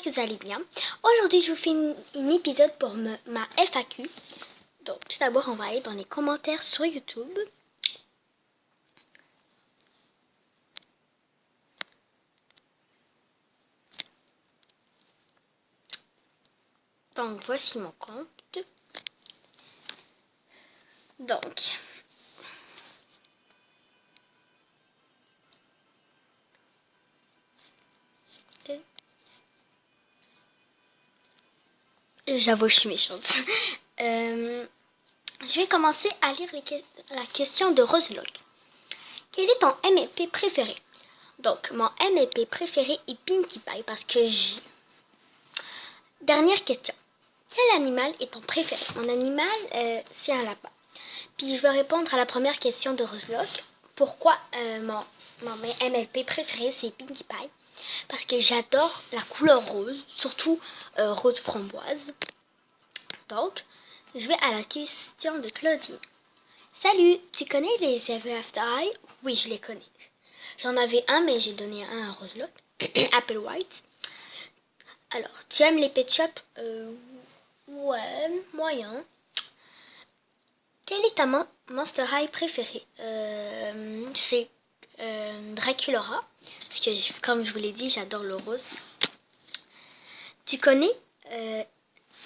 Que vous allez bien. Aujourd'hui, je vous fais un épisode pour ma FAQ. Donc, tout d'abord, on va aller dans les commentaires sur YouTube. Donc, voici mon compte. Donc, j'avoue, je suis méchante. Je vais commencer à lire la question de Roselock. Quel est ton MLP préféré? Donc, mon MLP préféré est Pinkie Pie parce que j'ai... Dernière question. Quel animal est ton préféré? Mon animal, c'est un lapin. Puis je vais répondre à la première question de Roselock. Pourquoi mon MLP préféré, c'est Pinkie Pie? Parce que j'adore la couleur rose, surtout rose framboise. Donc, je vais à la question de Claudine. Salut, tu connais les Ever After Eye? Oui, je les connais. J'en avais un, mais j'ai donné un à Roselock. Apple White. Alors, tu aimes les Pet Shop? Ouais, moyen. Quel est ta Monster High préférée? C'est Draculaura. Parce que, comme je vous l'ai dit, j'adore le rose. Tu connais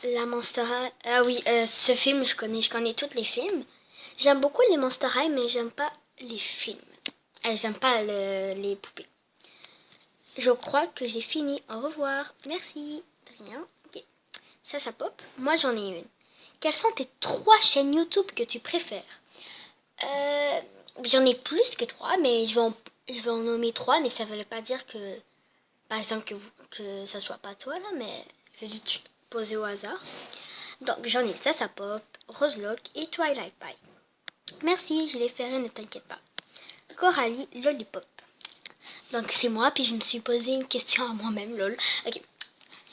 la Monster High? Ah oui, ce film, je connais tous les films. J'aime beaucoup les Monster High, mais j'aime pas les films. J'aime pas les poupées. Je crois que j'ai fini. Au revoir. Merci. De rien. Ok. Ça pop. Moi, j'en ai une. Quelles sont tes 3 chaînes YouTube que tu préfères? J'en ai plus que 3, mais je vais en nommer 3, mais ça ne veut pas dire que, par exemple, que ça soit pas toi, là, mais je vais juste poser au hasard. Donc, j'en ai ça pop, Roselock et Twilight Pie. Merci, je les ferai, ne t'inquiète pas. Coralie Lollipop. Donc, c'est moi, puis je me suis posé une question à moi-même, lol. Ok.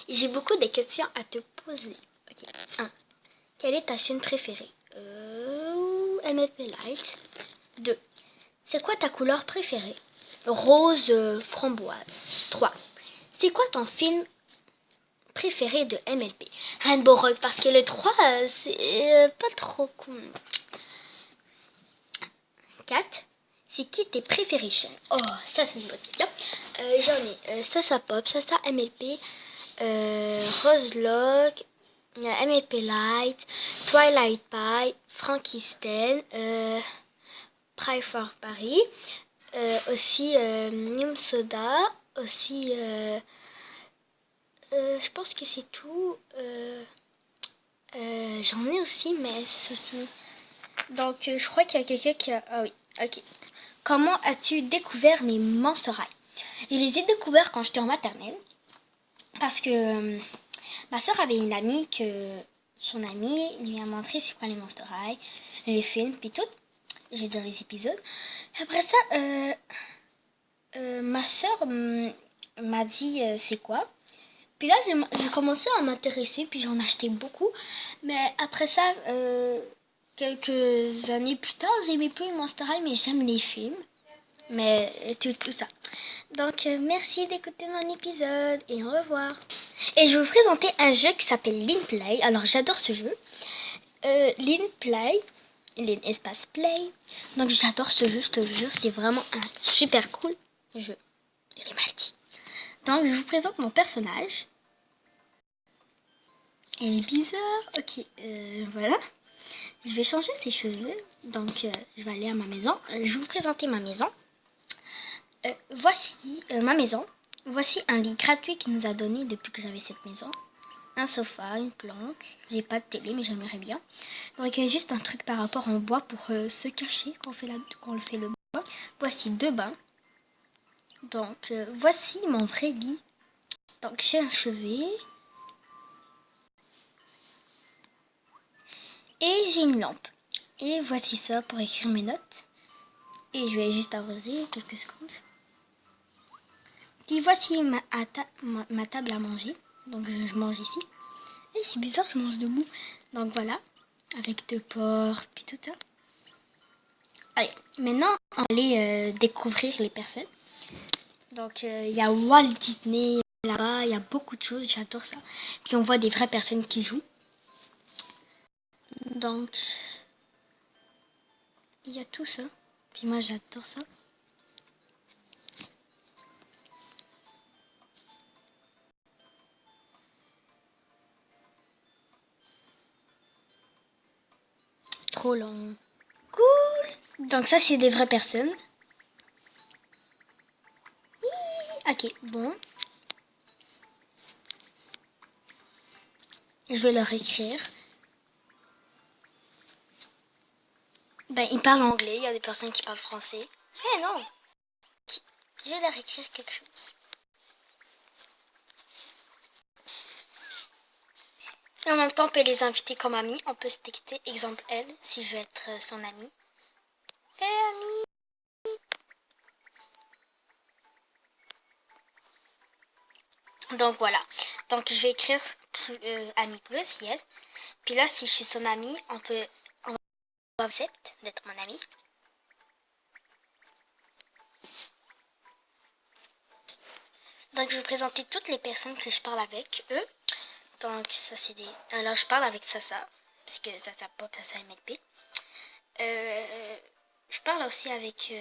J'ai beaucoup de questions à te poser. Ok. 1. Quelle est ta chaîne préférée? MLP Light. 2. C'est quoi ta couleur préférée? Rose framboise. 3. C'est quoi ton film préféré de MLP? Rainbow Rock, parce que le 3, c'est pas trop cool. 4. C'est qui tes préférés chaînes? Oh, ça c'est une bonne question. J'en ai ça pop, ça MLP, Roselock, MLP Light, Twilight Pie, Frankenstein, Pry for Paris, aussi Nim Soda, aussi je pense que c'est tout. J'en ai aussi, mais ça se peut. Donc je crois qu'il y a quelqu'un qui a... Ah oui, ok. Comment as-tu découvert les Monster High? Je les ai découverts quand j'étais en maternelle. Parce que ma soeur avait une amie que son amie lui a montré c'est quoi les Monster High, les films, puis tout. J'ai dans les épisodes. Après ça, ma soeur m'a dit c'est quoi. Puis là, j'ai commencé à m'intéresser, puis j'en achetais beaucoup. Mais après ça, quelques années plus tard, j'aimais plus les Monster High, mais j'aime les films. Mais tout ça. Donc, merci d'écouter mon épisode et au revoir. Et je vais vous présenter un jeu qui s'appelle Linplay. Alors, j'adore ce jeu. Linplay, Lin espace Play. Donc, j'adore ce jeu, je te jure. C'est vraiment un super cool jeu. Je l'ai mal dit. Donc, je vous présente mon personnage. Elle est bizarre. Ok, voilà. Je vais changer ses cheveux. Donc, je vais aller à ma maison. Je vais vous présenter ma maison. Voici ma maison. Voici un lit gratuit qu'il nous a donné depuis que j'avais cette maison. Un sofa, une plante. J'ai pas de télé, mais j'aimerais bien. Donc, il y a juste un truc par rapport en bois pour se cacher quand on fait le bain. Voici 2 bains. Donc, voici mon vrai lit. Donc, j'ai un chevet. Et j'ai une lampe. Et voici ça pour écrire mes notes. Et je vais juste arroser quelques secondes. Puis voici ma table à manger. Donc je mange ici. Et c'est bizarre, je mange debout. Donc voilà, avec 2 portes, puis tout ça. Allez, maintenant on va aller découvrir les personnes. Donc il y a Walt Disney, là-bas, il y a beaucoup de choses, j'adore ça. Puis on voit des vraies personnes qui jouent. Donc, il y a tout ça. Puis moi, j'adore ça. Trop long. Cool. Donc ça, c'est des vraies personnes. Ok, bon. Je vais leur écrire. Ben, ils parlent anglais. Il y a des personnes qui parlent français. Eh non. Je vais leur écrire quelque chose. Et en même temps, on peut les inviter comme amis. On peut se texter. Exemple, elle, si je veux être son amie. Eh, amie. Donc voilà. Donc je vais écrire ami plus, yes. Puis là, si je suis son amie, on va accepter d'être mon ami. Donc je vais présenter toutes les personnes que je parle avec eux. Donc ça c'est des... Alors je parle avec Sasa, parce que Sasa Pop, Sasa MLP. Je parle aussi avec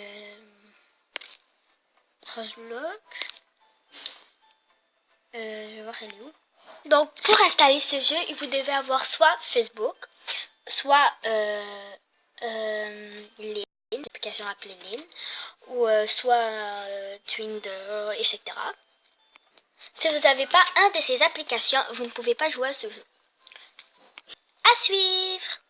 Roselock. Je vais voir elle est où. Donc pour installer ce jeu, vous devez avoir soit Facebook, soit Lynn, une application appelée Lynn, ou soit Twinder, etc. Si vous n'avez pas un de ces applications, vous ne pouvez pas jouer à ce jeu. À suivre!